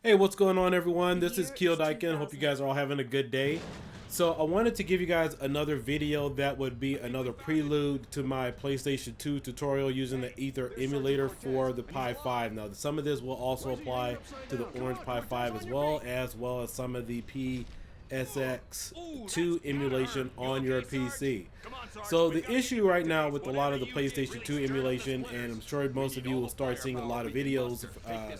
Hey, what's going on, everyone? This is Keel Dyken. Hope you guys are all having a good day. So I wanted to give you guys another video that would be another prelude to my PlayStation 2 tutorial using the Ether emulator for the Pi5. Now, some of this will also apply to the orange Pi5 as well as some of the Pi5 Ps2 emulation on your PC. So the issue right now with a lot of the PlayStation 2 emulation, and I'm sure most of you will start seeing a lot of videos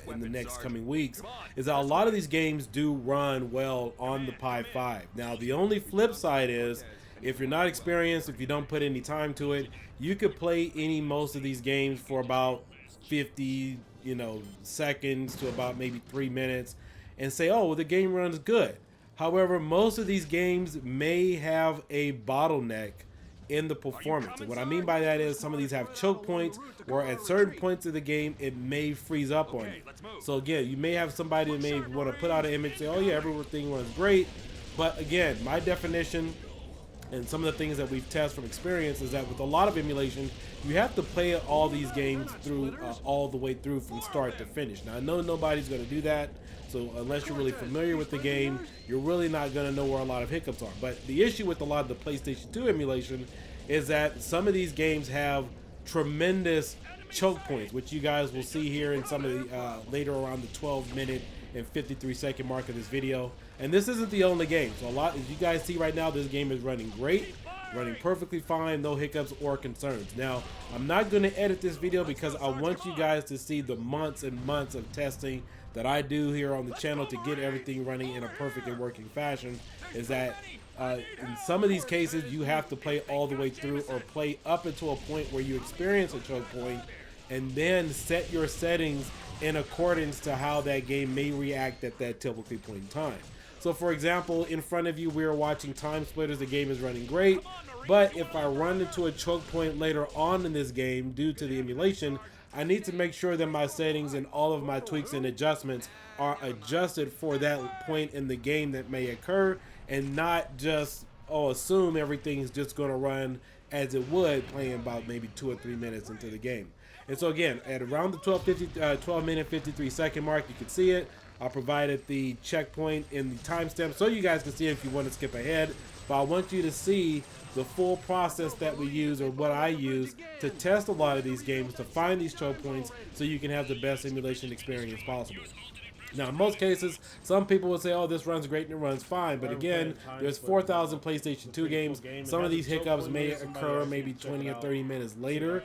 in the next coming weeks, is that a lot of these games do run well on the Pi5. Now the only flip side is, if you're not experienced, if you don't put any time to it, you could play most of these games for about 50 seconds to about maybe 3 minutes and say, oh, well, the game runs good. However, most of these games may have a bottleneck in the performance. And what I mean by that is some of these have choke points where at certain points of the game it may freeze up on you. So again, you may have somebody that may want to put out an image, say, oh yeah, everything runs great. But again, my definition and some of the things that we've tested from experience is that with a lot of emulation, you have to play all these games through all the way through from start to finish. Now I know nobody's going to do that, so unless you're really familiar with the game, you're really not going to know where a lot of hiccups are. But the issue with a lot of the PlayStation 2 emulation is that some of these games have tremendous choke points, which you guys will see here in some of the later around the 12-minute and 53-second mark of this video. And this isn't the only game. So as you guys see right now, this game is running great, running perfectly fine, no hiccups or concerns. Now, I'm not going to edit this video because I want you guys to see the months and months of testing that I do here on the channel to get everything running in a perfect and working fashion. Is that in some of these cases, you have to play all the way through or play up until a point where you experience a choke point and then set your settings in accordance to how that game may react at that typical point in time. So for example, in front of you, we are watching Time Splitters. The game is running great, but if I run into a choke point later on in this game due to the emulation, I need to make sure that my settings and all of my tweaks and adjustments are adjusted for that point in the game that may occur, and not just assume everything's just going to run as it would playing about maybe 2 or 3 minutes into the game. And so again, at around the 12-minute 53-second mark, you can see it. I provided the checkpoint in the timestamp so you guys can see it if you want to skip ahead. But I want you to see the full process that we use, or what I use, to test a lot of these games, to find these choke points so you can have the best emulation experience possible. Now, in most cases, some people will say, oh, this runs great and it runs fine. But again, there's 4,000 PlayStation 2 games. Some of these hiccups may occur maybe 20 or 30 minutes later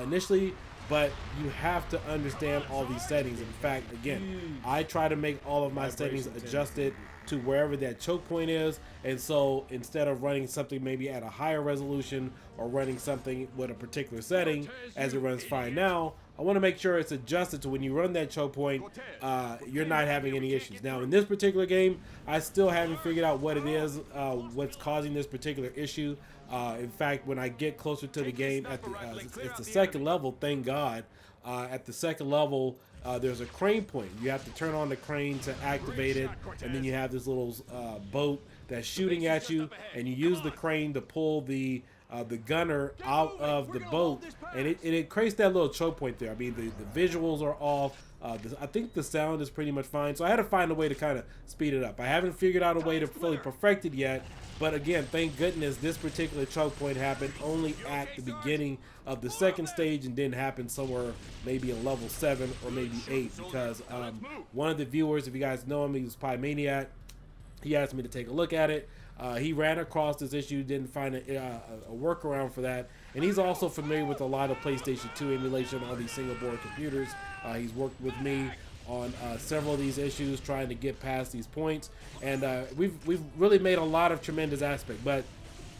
initially. But you have to understand all these settings. In fact, again, I try to make all of my settings adjusted to wherever that choke point is. And so instead of running something maybe at a higher resolution or running something with a particular setting as it runs fine now, I want to make sure it's adjusted to when you run that choke point, you're not having any issues. Now, in this particular game, I still haven't figured out what it is, what's causing this particular issue. In fact, when I get closer to the game, it's the second level, thank God. At the second level, there's a crane point. You have to turn on the crane to activate it, and then you have this little boat that's shooting at you, and you use the crane to pull the gunner out of the boat, and it creates that little choke point there. I mean, the visuals are off. I think the sound is pretty much fine, so I had to find a way to kind of speed it up. I haven't figured out a way to fully perfect it yet, but again, thank goodness this particular choke point happened only at the beginning of the second stage and didn't happen somewhere maybe in level 7 or maybe 8, because one of the viewers, if you guys know him, he was Pi Maniac. He asked me to take a look at it. He ran across this issue, didn't find a workaround for that, and he's also familiar with a lot of PlayStation 2 emulation on these single board computers. He's worked with me on several of these issues, trying to get past these points, and we've really made a lot of tremendous aspect. But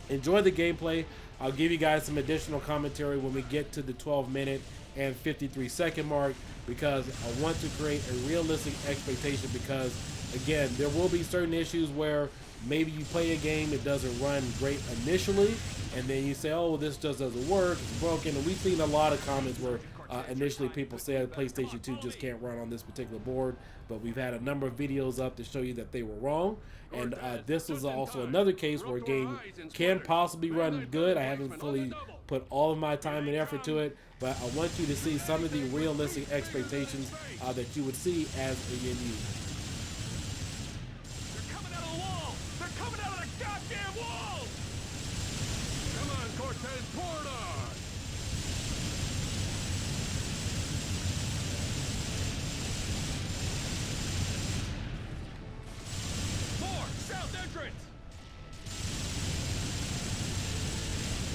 enjoy the gameplay. I'll give you guys some additional commentary when we get to the 12-minute and 53-second mark, because I want to create a realistic expectation, because again, there will be certain issues where maybe you play a game, it doesn't run great initially, and then you say, oh, this just doesn't work, it's broken. And we've seen a lot of comments where initially people say PlayStation 2 just can't run on this particular board, but we've had a number of videos up to show you that they were wrong. And this is also another case where a game can possibly run good. I haven't fully put all of my time and effort to it, but I want you to see some of the realistic expectations that you would see as a end user. Support on! More! South entrance!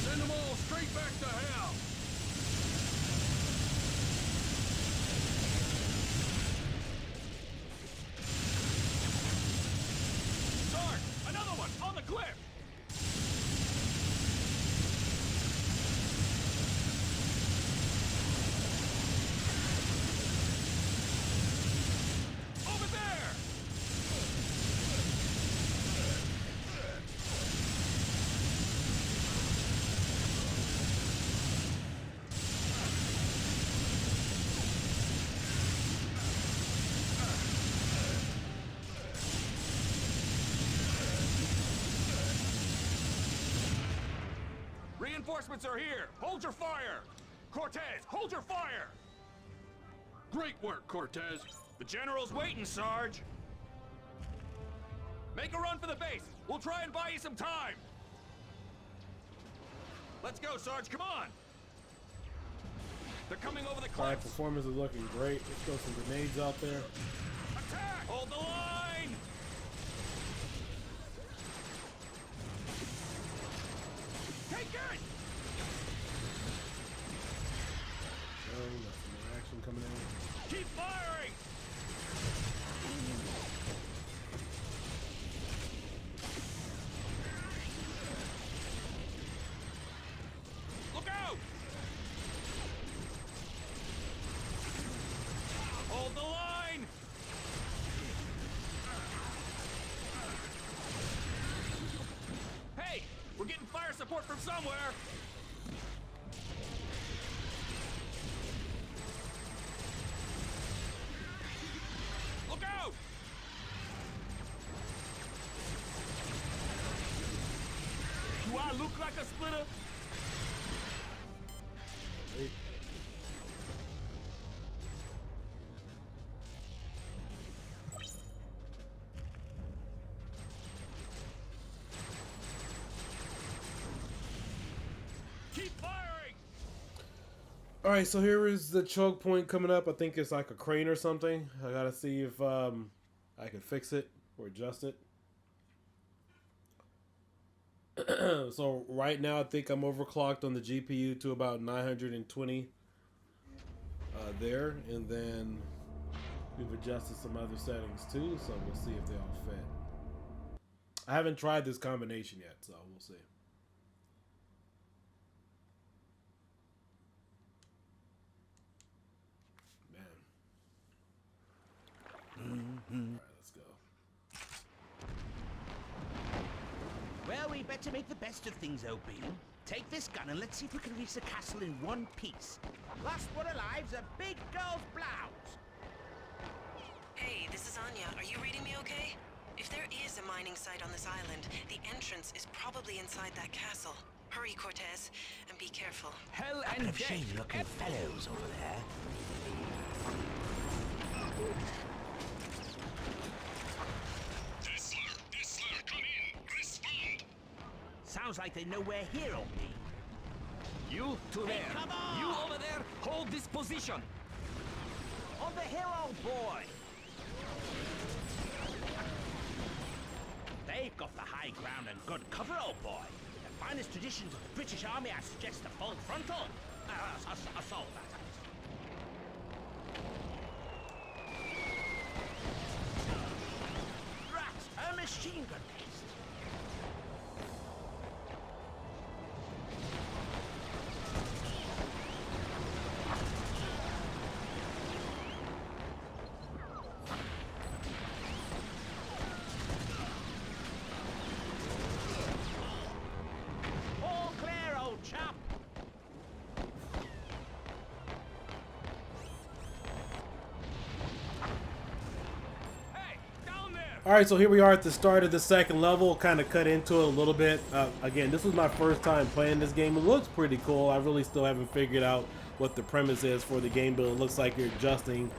Send them all straight back to hell! Sarge! Another one! On the cliff! Over there! Reinforcements are here! Hold your fire! Cortez, hold your fire! Great work, Cortez! The General's waiting, Sarge! Make a run for the base! We'll try and buy you some time! Let's go, Sarge, come on! They're coming over the Alright, cliffs! performance is looking great. Let's throw some grenades out there. Attack! Hold the line! Take it! Oh, nothing. No action coming in. Keep firing! Look out! Hold the line! Hey! We're getting fire support from somewhere! Look out! Do I look like a splitter? Wait. Keep firing! Alright, so here is the choke point coming up. I think it's like a crane or something. I gotta see if I can fix it or adjust it. So right now I think I'm overclocked on the GPU to about 920 there, and then we've adjusted some other settings too, so we'll see if they all fit. I haven't tried this combination yet, so we'll see. Alright, let's go. Well, we better make the best of things, OB. Take this gun and let's see if we can reach the castle in one piece. Last one alive's a big girl's blouse. Hey, this is Anya. Are you reading me okay? If there is a mining site on this island, the entrance is probably inside that castle. Hurry, Cortez, and be careful. Hell and of shady-looking fellows over there. Tesla, come in! Respond! Sounds like they know we're here, OB. You to there. come on! You over there, hold this position. On the hill, old boy! They've got the high ground and good cover, old boy. The finest traditions of the British Army, I suggest a full frontal. Assault, that is. Rats, a machine gun nest. All clear, old chap. Hey, down there! Alright, so here we are at the start of the second level. Kind of cut into it a little bit. Again, this was my first time playing this game. It looks pretty cool. I really still haven't figured out what the premise is for the game, but it looks like you're adjusting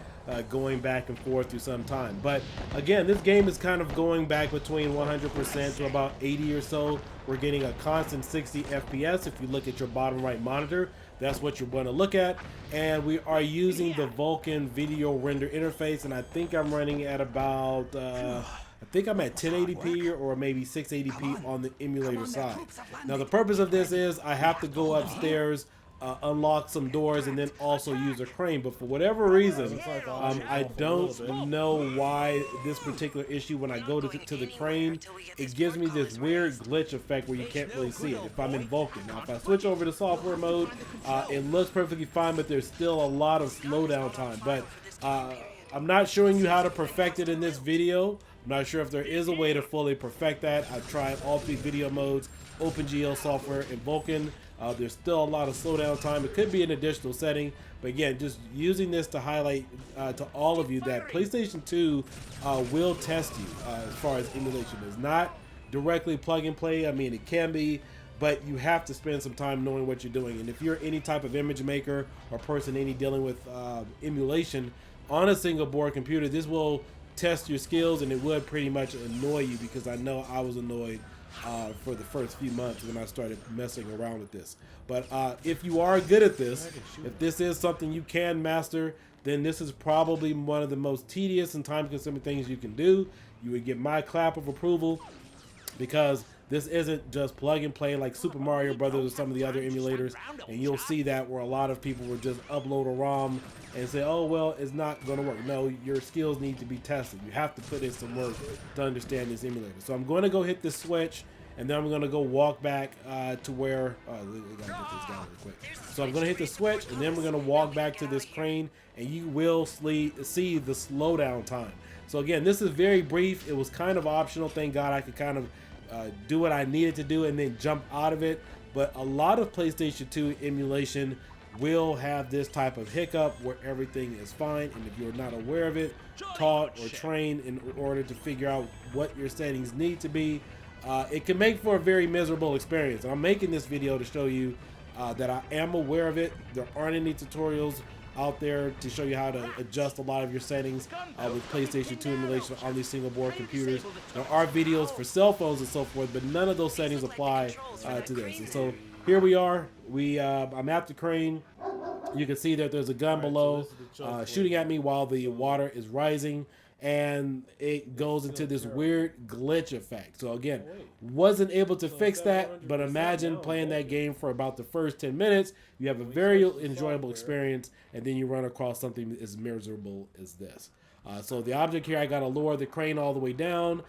going back and forth through some time. But again, this game is kind of going back between 100% to about 80 or so. We're getting a constant 60 FPS. If you look at your bottom right monitor, that's what you're going to look at. And we are using the Vulkan video render interface, and I think I'm running at about I think I'm at 1080p or maybe 680p on the emulator side. Now the purpose of this is I have to go upstairs, unlock some doors, and then also use a crane. But for whatever reason, I don't know why this particular issue, when I go to the crane, it gives me this weird glitch effect where you can't really see it if I'm in Vulkan. Now if I switch over to software mode, it looks perfectly fine, but there's still a lot of slowdown time. But I'm not showing you how to perfect it in this video. I'm not sure if there is a way to fully perfect that. I've tried all 3 video modes, OpenGL software and Vulkan. There's still a lot of slowdown time. It could be an additional setting, but again, just using this to highlight to all of you that PlayStation 2 will test you as far as emulation. It's not directly plug and play. I mean, it can be, but you have to spend some time knowing what you're doing. And if you're any type of image maker or person dealing with emulation on a single board computer, this will test your skills, and it would pretty much annoy you, because I know I was annoyed for the first few months when I started messing around with this. But if you are good at this, if this is something you can master, then this is probably one of the most tedious and time-consuming things you can do. You would get my clap of approval, because this isn't just plug and play like Super Mario Brothers or some of the other emulators, and you'll see that where a lot of people will just upload a ROM and say, oh well, it's not going to work. No, your skills need to be tested. You have to put in some work to understand this emulator. So I'm going to go hit this switch, and then I'm going to go walk back to where we gotta get this down real quick. So I'm going to hit the switch, and then we're going to walk back to this crane, and you will see the slowdown time. So again, this is very brief. It was kind of optional. Thank God I could kind of do what I needed to do and then jump out of it. But a lot of PlayStation 2 emulation will have this type of hiccup where everything is fine, and if you're not aware of it, taught or trained in order to figure out what your settings need to be, it can make for a very miserable experience. And I'm making this video to show you that I am aware of it. There aren't any tutorials out there to show you how to adjust a lot of your settings with PlayStation 2 emulation on these single board computers. There are videos for cell phones and so forth, but none of those settings apply to this. And so here we are. I'm at the crane. You can see that there's a gun below shooting at me while the water is rising, and it goes into this weird glitch effect. So again, wasn't able to fix that, but imagine playing that game for about the first 10 minutes. You have a very enjoyable experience, and then you run across something as miserable as this. So the object here, I got to lower the crane all the way down,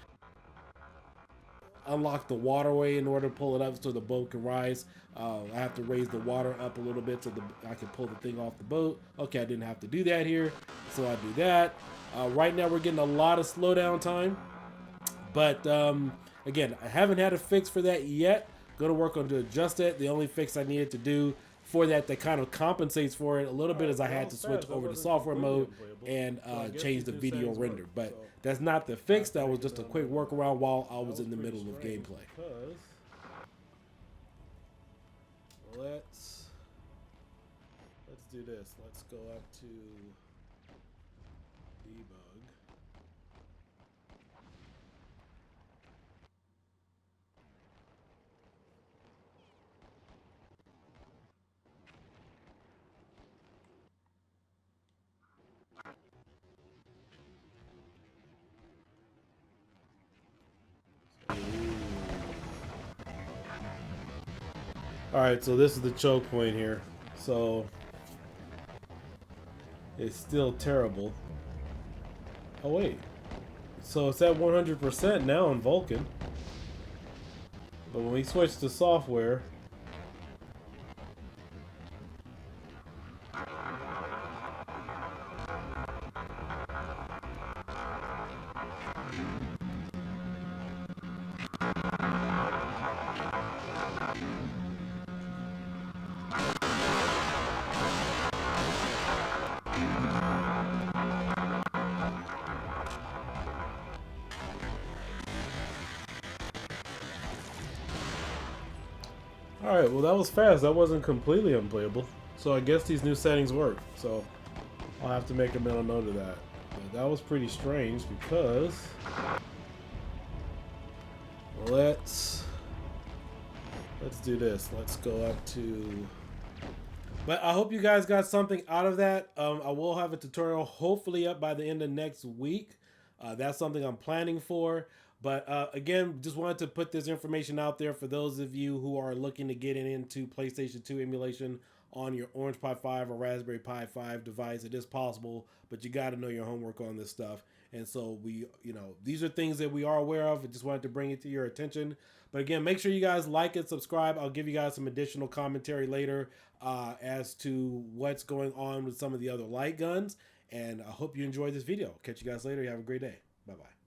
unlock the waterway in order to pull it up so the boat can rise. I have to raise the water up a little bit so I can pull the thing off the boat. Okay, I didn't have to do that here, so I do that. Right now we're getting a lot of slowdown time, but again, I haven't had a fix for that yet. Going to work on to adjust it. The only fix I needed to do for that kind of compensates for it a little bit is I had to switch over to software mode and change the video render. But that's not the fix. That was just a quick workaround while I was in the middle of gameplay. Let's do this. Let's go up to debug. Alright, so this is the choke point here. So it's still terrible. Oh wait. So it's at 100% now in Vulkan. But when we switch to software, alright, well that was fast. That wasn't completely unplayable. So I guess these new settings work. So I'll have to make a mental note of that. But that was pretty strange because let's do this. Let's go up to. But I hope you guys got something out of that. I will have a tutorial hopefully up by the end of next week. That's something I'm planning for. But again, just wanted to put this information out there for those of you who are looking to get into PlayStation 2 emulation on your Orange Pi 5 or Raspberry Pi 5 device. It is possible, but you got to know your homework on this stuff. And so these are things that we are aware of. I just wanted to bring it to your attention. But again, make sure you guys like and subscribe. I'll give you guys some additional commentary later as to what's going on with some of the other light guns. And I hope you enjoyed this video. Catch you guys later. You have a great day. Bye-bye.